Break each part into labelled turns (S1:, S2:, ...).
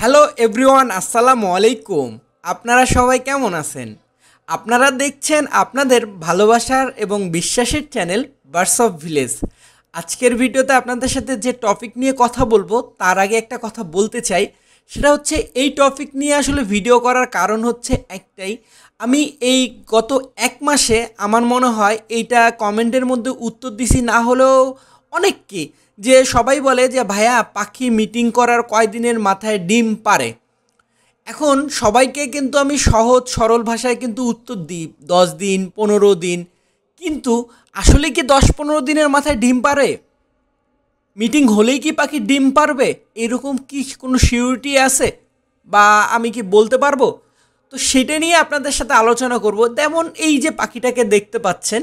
S1: Hello everyone, আসসালামু আলাইকুম। আপনারা সবাই কেমন আছেন? আপনারা দেখছেন আপনাদের ভালোবাসার এবং বিশ্বাসের চ্যানেল বার্ডস অফ ভিলেজ। আজকের ভিডিওতে আপনাদের সাথে যে টপিক নিয়ে কথা বলবো তার আগে একটা কথা বলতে চাই, সেটা হচ্ছে এই টপিক নিয়ে আসলে ভিডিও করার কারণ হচ্ছে একটাই। আমি এই গত এক মাসে আমার মনে হয় এইটা কমেন্টের মধ্যে উত্তর দিছি না হলেও অনেককে, যে সবাই বলে যে ভাইয়া পাখি মিটিং করার কয়দিনের মাথায় ডিম পারে। এখন সবাইকে কিন্তু আমি সহজ সরল ভাষায় কিন্তু উত্তর দিই 10 দিন 15 দিন, কিন্তু আসলে কি 10-15 দিনের মাথায় ডিম পারে? মিটিং হলেই কি পাখি ডিম পারবে? এরকম কি কোনো সিউরিটি আছে বা আমি কি বলতে পারবো? তো সেটা নিয়ে আপনাদের সাথে আলোচনা করব। যেমন এই যে পাখিটাকে দেখতে পাচ্ছেন,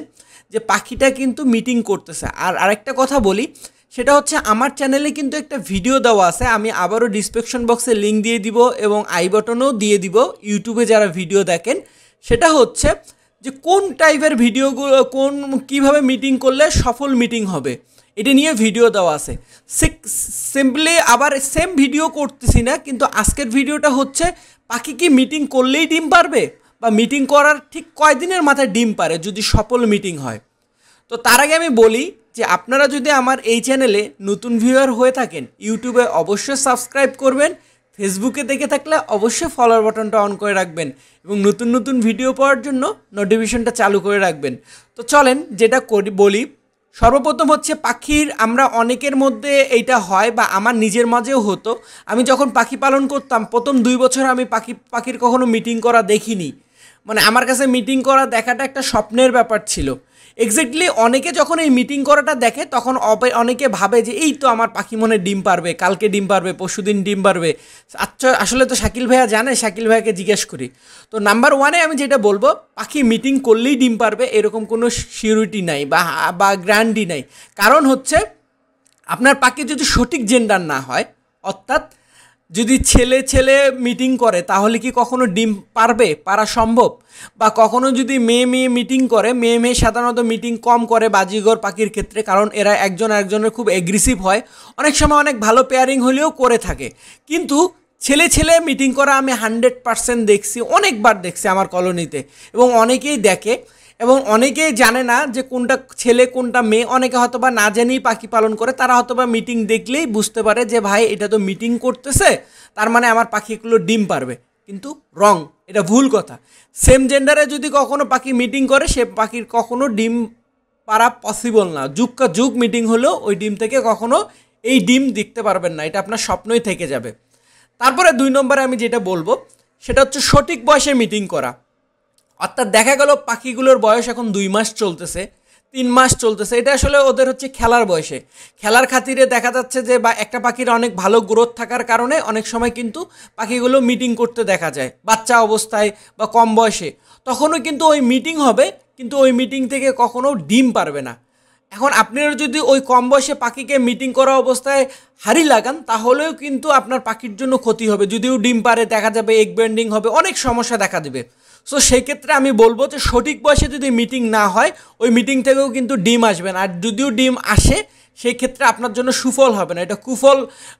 S1: যে পাখিটা কিন্তু মিটিং করতেছে। আর আরেকটা কথা বলি, সেটা হচ্ছে আমার চ্যানেলে কিন্তু একটা ভিডিও দেওয়া আছে, আমি আবারও ডিসক্রিপশন বক্সে লিঙ্ক দিয়ে দিব এবং আই বাটনেও দিয়ে দিব। ইউটিউবে যারা ভিডিও দেখেন, সেটা হচ্ছে যে কোন টাইপের ভিডিওগুলো কীভাবে মিটিং করলে সফল মিটিং হবে, এটা নিয়ে ভিডিও দেওয়া আছে। সিম্পলি আবার সেম ভিডিও করতেছি না, কিন্তু আজকের ভিডিওটা হচ্ছে পাখি কি মিটিং করলেই ডিম পারবে, বা মিটিং করার ঠিক কয়দিনের মাথায় ডিম পারে যদি সফল মিটিং হয়। তো তার আগে আমি বলি যে আপনারা যদি আমার এই চ্যানেলে নতুন ভিউয়ার হয়ে থাকেন, ইউটিউবে অবশ্যই সাবস্ক্রাইব করবেন, ফেসবুকে দেখে থাকলে অবশ্যই ফলোয়ার বাটনটা অন করে রাখবেন এবং নতুন নতুন ভিডিও পাওয়ার জন্য নোটিফিকেশনটা চালু করে রাখবেন। তো চলেন যেটা বলি, সর্বপ্রথম হচ্ছে পাখির, আমরা অনেকের মধ্যে এইটা হয় বা আমার নিজের মাঝেও হতো। আমি যখন পাখি পালন করতাম প্রথম 2 বছর আমি পাখির কখনো মিটিং করা দেখিনি। মানে আমার কাছে মিটিং করা দেখাটা একটা স্বপ্নের ব্যাপার ছিল। এক্স্যাক্টলি অনেকে যখন এই মিটিং করাটা দেখে তখন অনেকে ভাবে যে এই তো আমার পাখি মনে ডিম পারবে, কালকে ডিম পারবে, পরশুদিন ডিম পারবে। আচ্ছা, আসলে তো শাকিল ভাইয়া জানে, শাকিল ভাইয়াকে জিজ্ঞেস করি। তো নাম্বার 1-এ আমি যেটা বলবো, পাখি মিটিং করলেই ডিম পারবে এরকম কোনো সিউরিটি নাই বা গ্যারান্টি নাই। কারণ হচ্ছে আপনার পাখি যদি সঠিক জেন্ডার না হয়, অর্থাৎ যদি ছেলে ছেলে মিটিং করে তাহলে কি কখনো ডিম পারা সম্ভব? বা কখনো যদি মেয়ে মেয়ে মিটিং করে, মেয়ে সাধারণত মিটিং কম করে বাজিঘর পাখির ক্ষেত্রে, কারণ এরা একজন আরেকজনের খুব এগ্রেসিভ হয়। অনেক সময় অনেক ভালো পেয়ারিং হলেও করে থাকে, কিন্তু ছেলে ছেলে মিটিং করা আমি 100% দেখছি, অনেকবার দেখছি আমার কলোনিতে, এবং অনেকেই দেখে এবং অনেকেই জানে না যে কোনটা ছেলে কোনটা মেয়ে। অনেকে হয়তো বা না জেনেই পাখি পালন করে, তারা হয়তো বা মিটিং দেখলেই বুঝতে পারে যে ভাই এটা তো মিটিং করতেছে, তার মানে আমার পাখিগুলো ডিম পারবে। কিন্তু রং, এটা ভুল কথা। সেম জেন্ডারে যদি কখনো পাখি মিটিং করে, সে পাখির কখনো ডিম পারা পসিবল না। যুগ মিটিং হলেও ওই ডিম থেকে কখনো এই ডিম দেখতে পারবেন না, এটা আপনার স্বপ্নই থেকে যাবে। তারপরে 2 নম্বরে আমি যেটা বলবো সেটা হচ্ছে সঠিক বয়সে মিটিং করা। অর্থাৎ দেখা গেল পাখিগুলোর বয়স এখন 2 মাস চলতেছে, 3 মাস চলতেছে, এটা আসলে ওদের হচ্ছে খেলার বয়সে। খেলার খাতিরে দেখা যাচ্ছে যে বা একটা পাখির অনেক ভালো গ্রোথ থাকার কারণে অনেক সময় কিন্তু পাখিগুলো মিটিং করতে দেখা যায় বাচ্চা অবস্থায় বা কম বয়সে। তখনও কিন্তু ওই মিটিং হবে, কিন্তু ওই মিটিং থেকে কখনো ডিম পারবে না। এখন আপনারা যদি ওই কম বয়সে পাখিকে মিটিং করা অবস্থায় হারি লাগান, তাহলেও কিন্তু আপনার পাখির জন্য ক্ষতি হবে। যদিও ডিম পারে, দেখা যাবে এগ বেন্ডিং হবে, অনেক সমস্যা দেখা দেবে। সো সেই ক্ষেত্রে আমি বলবো যে সঠিক বয়সে যদি মিটিং না হয়, ওই মিটিং থেকেও কিন্তু ডিম আসবে না। আর যদিও ডিম আসে, সেই ক্ষেত্রে আপনার জন্য সুফল হবে না, এটা কুফল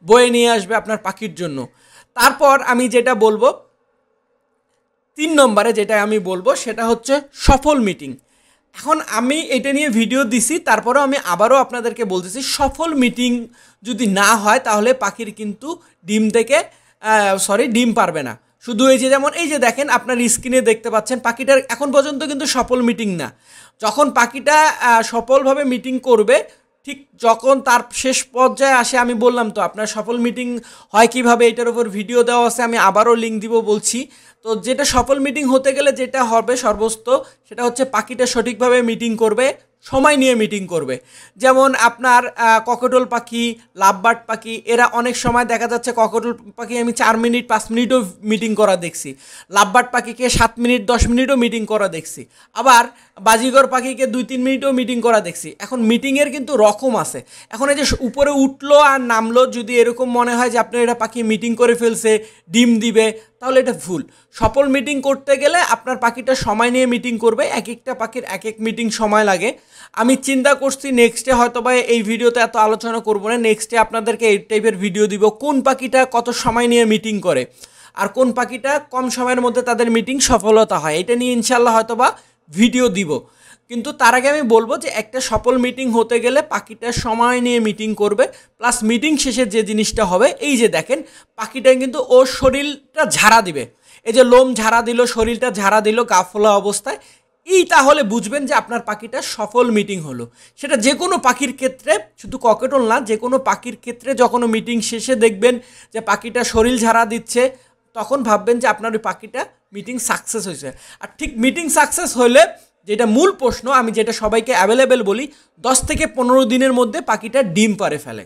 S1: বয়ে নিয়ে আসবে আপনার পাখির জন্য। তারপর আমি যেটা বলবো 3 নম্বরে, যেটা আমি বলবো সেটা হচ্ছে সফল মিটিং। এখন আমি এটা নিয়ে ভিডিও দিছি, তারপরেও আমি আবারও আপনাদেরকে বলতেছি, সফল মিটিং যদি না হয় তাহলে পাখির কিন্তু ডিম পারবে না। শুধু এই যে যেমন এই যে দেখেন আপনার স্ক্রিনে দেখতে পাচ্ছেন, পাখিটার এখন পর্যন্ত কিন্তু সফল মিটিং না। যখন পাখিটা সফলভাবে মিটিং করবে, ঠিক যখন তার শেষ পর্যায়ে আসে, আমি বললাম তো আপনার সফল মিটিং হয় কিভাবে, এটার উপর ভিডিও দেওয়া আছে, আমি আবারও লিঙ্ক দিব বলছি। তো যেটা সফল মিটিং হতে গেলে যেটা হবে সর্বোচ্চ, সেটা হচ্ছে পাখিটা সঠিকভাবে মিটিং করবে, সময় নিয়ে মিটিং করবে। যেমন আপনার ককটেল পাখি, লাভবার্ড পাখি, এরা অনেক সময় দেখা যাচ্ছে ককটেল পাখি আমি 4 মিনিট 5 মিনিটও মিটিং করা দেখছি, লাভবার্ড পাখিকে 7 মিনিট 10 মিনিটও মিটিং করা দেখছি, আবার বাজিগর পাখিকে 2-3 মিনিটও মিটিং করা দেখছি। এখন মিটিংয়ের কিন্তু রকম আছে। এখন এই যে উপরে উঠলো আর নামলো, যদি এরকম মনে হয় যে আপনার এটা পাখি মিটিং করে ফেলছে, ডিম দিবে, তাহলে এটা ভুল। সফল মিটিং করতে গেলে আপনার পাখিটা সময় নিয়ে মিটিং করবে, এক একটা পাখির এক এক মিটিং সময় লাগে। আমি চিন্তা করছি নেক্সটে হয়তো বা এই ভিডিওতে এত আলোচনা করবো না, নেক্সটে আপনাদেরকে এই টাইপের ভিডিও দিব, কোন পাখিটা কত সময় নিয়ে মিটিং করে আর কোন পাখিটা কম সময়ের মধ্যে তাদের মিটিং সফলতা হয়, এটা নিয়ে ইনশাল্লাহ হয়তো বা ভিডিও দিব। কিন্তু তার আগে আমি বলবো যে একটা সফল মিটিং হতে গেলে পাখিটা সময় নিয়ে মিটিং করবে, প্লাস মিটিং শেষে যে জিনিসটা হবে, এই যে দেখেন পাখিটা কিন্তু ওর শরীরটা ঝাড়া দিবে, এই যে লোম ঝাড়া দিল, শরীরটা ঝাড়া দিল গা ফোলা অবস্থায়, এই তাহলে বুঝবেন যে আপনার পাখিটা সফল মিটিং হলো। সেটা যে কোনো পাখির ক্ষেত্রে, শুধু ককেটল না, যে কোনো পাখির ক্ষেত্রে যখন মিটিং শেষে দেখবেন যে পাখিটা শরীর ঝাড়া দিচ্ছে, তখন ভাববেন যে আপনার ওই পাখিটা মিটিং সাকসেস হয়েছে। আর ঠিক মিটিং সাকসেস হলে যেটা মূল প্রশ্ন, আমি যেটা সবাইকে অ্যাভেলেবেল বলি, 10 থেকে 15 দিনের মধ্যে পাখিটা ডিম পাড়ে ফেলে,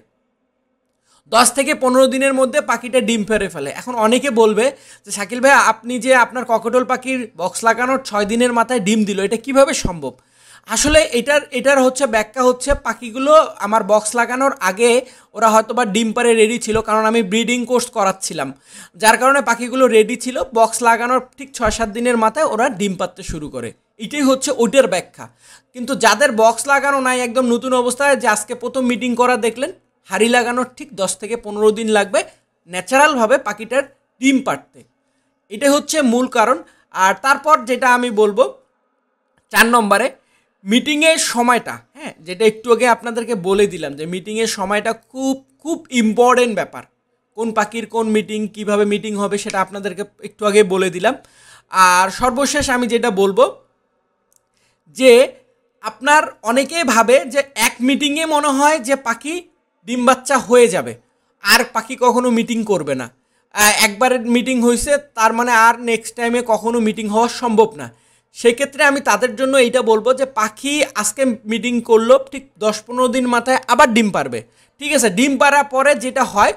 S1: 10 থেকে 15 দিনের মধ্যে পাখিটা ডিম পেড়ে ফেলে। এখন অনেকে বলবে যে শাকিল ভাই, আপনি যে আপনার ককেটল পাখির বক্স লাগানোর 6 দিনের মাথায় ডিম দিল, এটা কিভাবে সম্ভব? আসলে এটার হচ্ছে ব্যাখ্যা হচ্ছে, পাখিগুলো আমার বক্স লাগানোর আগে ওরা হয়তো বা ডিম পাড়ে রেডি ছিল, কারণ আমি ব্রিডিং কোর্স করাচ্ছিলাম, যার কারণে পাখিগুলো রেডি ছিল। বক্স লাগানোর ঠিক 6-7 দিনের মাথায় ওরা ডিম পাড়তে শুরু করে, এটাই হচ্ছে ওটার ব্যাখ্যা। কিন্তু যাদের বক্স লাগানো নাই, একদম নতুন অবস্থায়, যে আজকে প্রথম মিটিং করা দেখলেন, হাড়ি লাগানোর ঠিক 10 থেকে 15 দিন লাগবে ন্যাচারালভাবে পাখিটার ডিম পাড়তে, এটাই হচ্ছে মূল কারণ। আর তারপর যেটা আমি বলবো 4 নম্বরে, মিটিংয়ের সময়টা, হ্যাঁ, যেটা একটু আগে আপনাদেরকে বলে দিলাম যে মিটিংয়ের সময়টা খুব খুব ইম্পর্টেন্ট ব্যাপার। কোন পাখির কোন মিটিং, কিভাবে মিটিং হবে, সেটা আপনাদেরকে একটু আগে বলে দিলাম। আর সর্বশেষ আমি যেটা বলবো যে আপনার অনেকেই ভাবে যে এক মিটিংয়ে মনে হয় যে পাখি ডিম বাচ্চা হয়ে যাবে, আর পাখি কখনো মিটিং করবে না। একবারের মিটিং হয়েছে তার মানে আর নেক্সট টাইমে কখনো মিটিং হওয়া সম্ভব না। সেক্ষেত্রে আমি তাদের জন্য এইটা বলবো যে পাখি আজকে মিটিং করলো, ঠিক 10-15 দিন মাথায় আবার ডিম পারবে, ঠিক আছে? ডিম পাড়ার পরে যেটা হয়,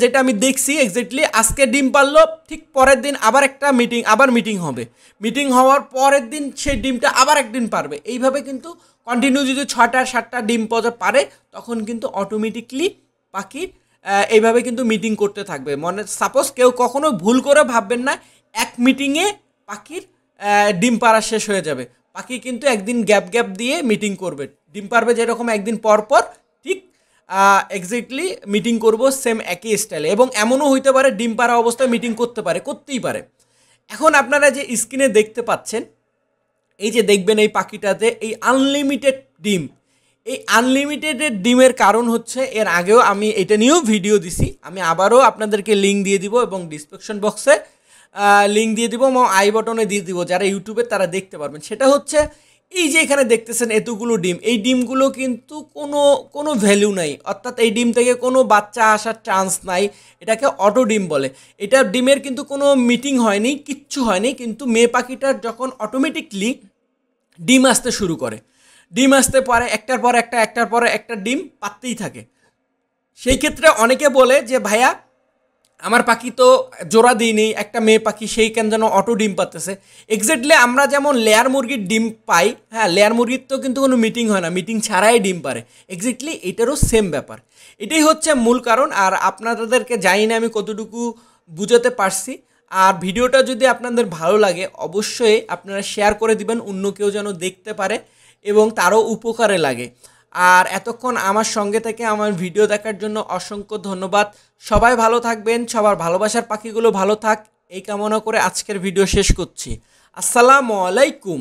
S1: যেটা আমি দেখছি এক্স্যাক্টলি, আজকে ডিম পারলো, ঠিক পরের দিন আবার একটা মিটিং হবে, মিটিং হওয়ার পরের দিন সেই ডিমটা আবার একদিন পারবে। এইভাবে কিন্তু কন্টিনিউ যদি 6টা-7টা ডিম পারে, তখন কিন্তু অটোমেটিকলি পাখির এইভাবে কিন্তু মিটিং করতে থাকবে। মানে সাপোজ কেউ কখনো ভুল করে ভাববেন না এক মিটিংয়ে পাখির ডিম পাড়া শেষ হয়ে যাবে। পাখি কিন্তু একদিন গ্যাপ দিয়ে মিটিং করবে, ডিম পারবে যেরকম একদিন পর ঠিক এক্স্যাক্টলি মিটিং করব সেম একই স্টাইলে। এবং এমনও হইতে পারে ডিম পাড়া অবস্থায় মিটিং করতেই পারে। এখন আপনারা যে স্ক্রিনে দেখতে পাচ্ছেন, এই যে দেখবেন এই পাখিটাতে এই আনলিমিটেড ডিম, এই আনলিমিটেড ডিমের কারণ হচ্ছে, এর আগেও আমি এটা নিয়েও ভিডিও দিছি, আমি আবারও আপনাদেরকে লিঙ্ক দিয়ে দিব এবং ডিসক্রিপশন বক্সে লিঙ্ক দিয়ে দিব এবং আই বটনে দিয়ে দিব, যারা ইউটিউবে তারা দেখতে পারবেন। সেটা হচ্ছে এই যে এখানে দেখতেছেন এতগুলো ডিম, এই ডিমগুলো কিন্তু কোনো ভ্যালু নাই, অর্থাৎ এই ডিম থেকে কোনো বাচ্চা আসার চান্স নাই, এটাকে অটো ডিম বলে। এটা ডিমের কিন্তু কোনো মিটিং হয়নি, কিচ্ছু হয়নি, কিন্তু মেয়ে পাখিটার যখন অটোমেটিকলি ডিম আসতে শুরু করে, ডিম আসতে পারে একটার পর একটা ডিম পাততেই থাকে। সেই ক্ষেত্রে অনেকে বলে যে ভাইয়া আমার পাখি তো জোড়া দিইনি, একটা মেয়ে পাখি, সেই কেন যেন অটো ডিম পাতেছে। এক্স্যাক্টলি আমরা যেমন লেয়ার মুরগির ডিম পাই, হ্যাঁ, লেয়ার মুরগির তো কিন্তু কোনো মিটিং হয় না, মিটিং ছাড়াই ডিম পারে, এক্স্যাক্টলি এটারও সেম ব্যাপার। এটাই হচ্ছে মূল কারণ। আর আপনাদেরকে জানি না আমি কতটুকু বুঝাতে পারছি। আর ভিডিওটা যদি আপনাদের ভালো লাগে, অবশ্যই আপনারা শেয়ার করে দিবেন, অন্য কেউ যেন দেখতে পারে এবং তারও উপকারে লাগে। আর এতক্ষণ আমার সঙ্গে থেকে আমার ভিডিও দেখার জন্য অসংখ্য ধন্যবাদ। সবাই ভালো থাকবেন, সবার ভালোবাসার পাখিগুলো ভালো থাক, এই কামনা করে আজকের ভিডিও শেষ করছি। আসসালামু আলাইকুম।